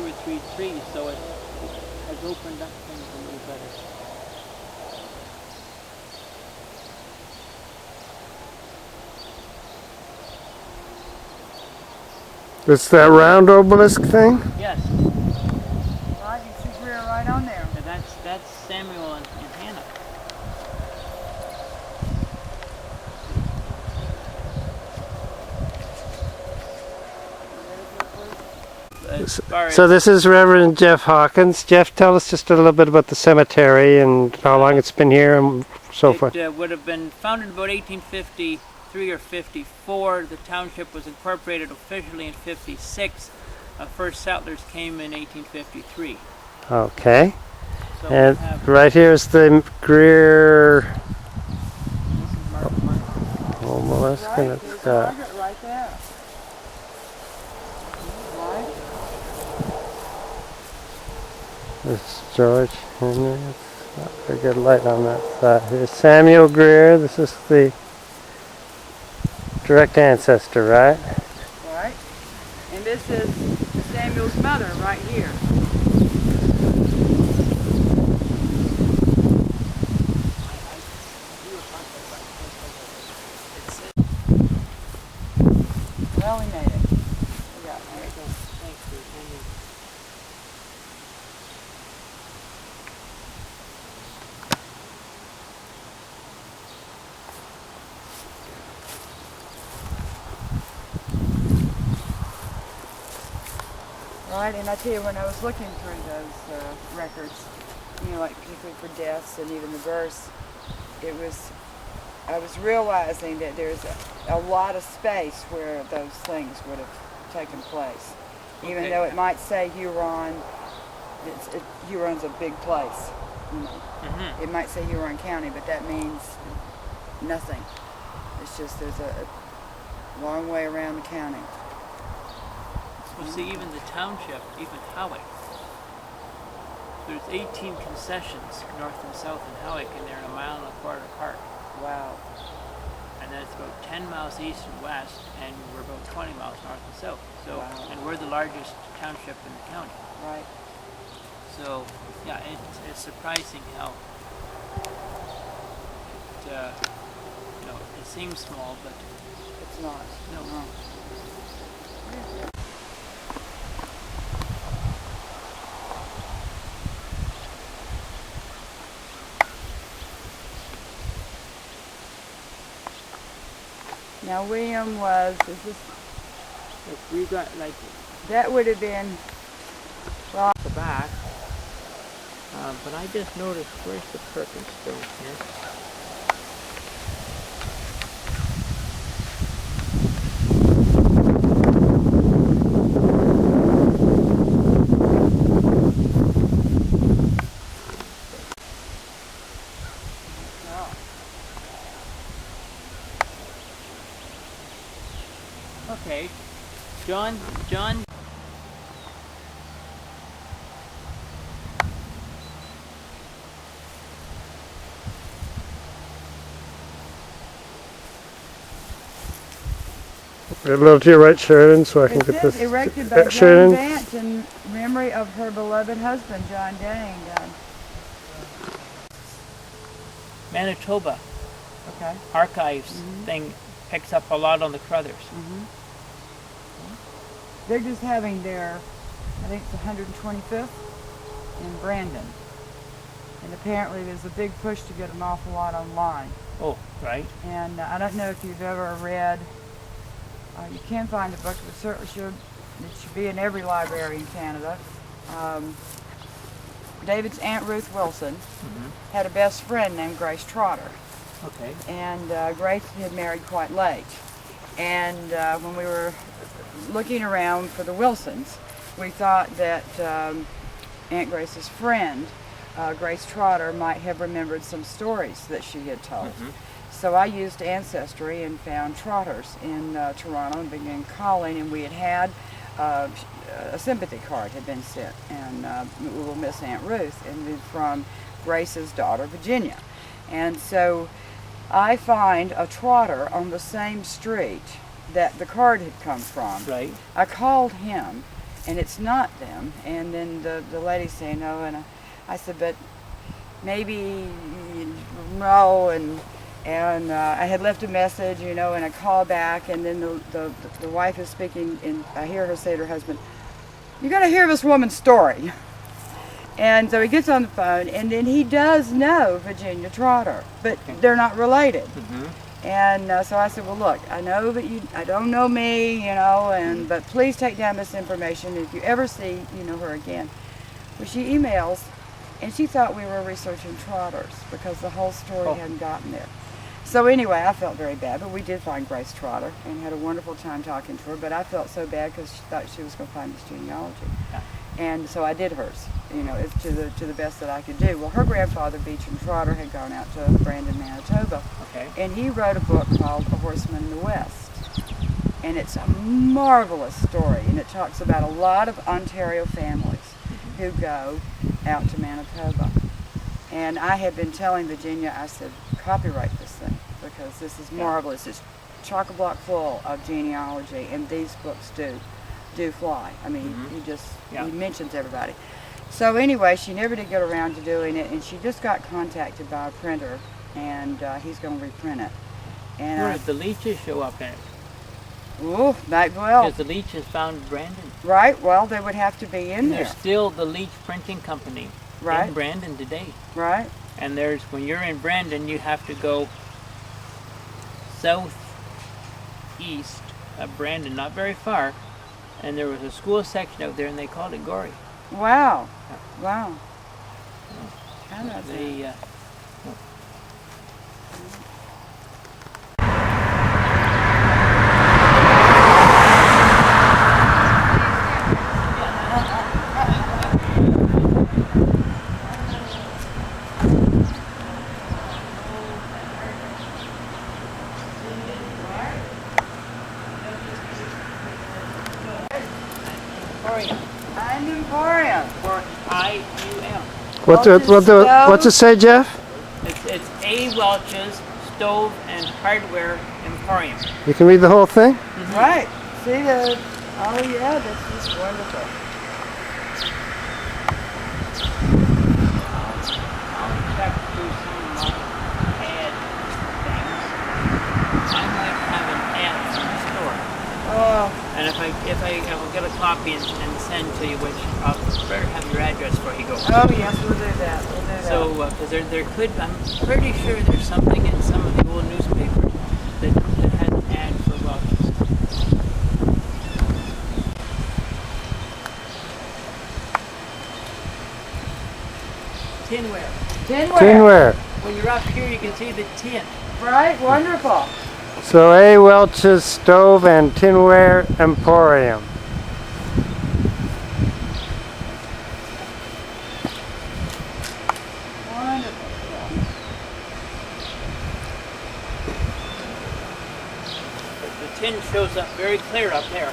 2 or 3 trees, so it has opened up things a little better. It's that round obelisk thing? Yes. Right, you see Greer right on there. And that's Samuel and Hannah. So this is Reverend Jeff Hawkins. Jeff, tell us just a little bit about the cemetery and how long it's been here and so forth. It would have been founded about 1853 or 54. The township was incorporated officially in 56. First settlers came in 1853. Okay. So And right here is the Greer obelisk. Right, And there's it's, Margaret right there. Right. this is George Henry. It's not very good light on that side. Here's Samuel Greer. This is the direct ancestor, right? Right. And this is Samuel's mother right here. Well, we made it. We got there. Thanks for attending. Right, and I tell you, when I was looking through those records, you know, like particularly for deaths and even the births, I was realizing that there's a lot of space where those things would have taken place. Even though it might say Huron, Huron's a big place, you know. Mm-hmm. It might say Huron County, but that means nothing. It's just there's a long way around the county. Well, see, even the township, even Howick, there's 18 concessions north and south in Howick, and they're a mile and a quarter apart. Wow. And that's about 10 miles east and west, and we're about 20 miles north and south. So, Wow. and we're the largest township in the county. Right. So, yeah, it's surprising how it seems small, but It's not. no. Now William was, We got like that would have been, well, the back, but I just noticed where's the Perkins stone here? Okay, John. A little to your right, Sheridan, so I can it get says this. erected by John Sheridan. Vance in memory of her beloved husband, John Dane. Manitoba Okay. archives thing picks up a lot on the Crothers. They're just having their, I think it's 125th in Brandon. And apparently there's a big push to get an awful lot online. Oh, right. And I don't know if you've ever read, you can find the book, but certainly it should be in every library in Canada. David's Aunt Ruth Wilson had a best friend named Grace Trotter. Okay. And Grace had married quite late. And when we were looking around for the Wilsons, we thought that Aunt Grace's friend, Grace Trotter, might have remembered some stories that she had told. So I used Ancestry and found Trotters in Toronto and began calling, and we had a sympathy card had been sent, and we will miss Aunt Ruth, and then from Grace's daughter, Virginia. And so I find a Trotter on the same street that the card had come from. Right. I called him, and it's not them. And then the lady saying no, and I said, but maybe no, and I had left a message, and a call back, and then the wife is speaking, and I hear her say to her husband, "You got to hear this woman's story." And so he gets on the phone, and then he does know Virginia Trotter, but they're not related. And so I said, well, look, I know that I don't know me, but please take down this information. If you ever see, her again. Well, she emails, and she thought we were researching trotters because the whole story hadn't gotten there. So anyway, I felt very bad, but we did find Grace Trotter and had a wonderful time talking to her, but I felt so bad because she thought she was going to find this genealogy. Yeah. And so I did hers, it's to the best that I could do. Well, her grandfather, Beecham Trotter, had gone out to Brandon, Manitoba, and he wrote a book called A Horseman in the West. And it's a marvelous story, and it talks about a lot of Ontario families who go out to Manitoba. And I had been telling Virginia, I said, copyright this thing, because this is marvelous. It's chock-a-block full of genealogy, and these books do fly. I mean, he mentions everybody. So anyway, she never did get around to doing it, and she just got contacted by a printer, and he's going to reprint it. And where did the Leaches show up in it? Oh, well. Because the Leaches found Brandon. Right, well, they would have to be in there. There's still the Leach Printing Company in Brandon today. Right. And when you're in Brandon, you have to go southeast of Brandon, not very far, and there was a school section out there, and they called it Gorrie. Wow. Yeah. Wow. They, Emporium. Or I-U-M. What's it say, Jeff? It's A. Welch's Stove and Hardware Emporium. You can read the whole thing? Right. See that's just wonderful. I'll check through some of my ad things. I might have an ad from the store. Oh. And if I will get a copy and send to you, which I'll better have your address before you go. Oh yes, we'll do that. So, because there could, I'm pretty sure there's something in some of the old newspapers that has an ad for Welch's. Tinware. Tinware. When you're up here, you can see the tin. Right, wonderful. So A. Welch's Stove and Tinware Emporium. The tin shows up very clear up there.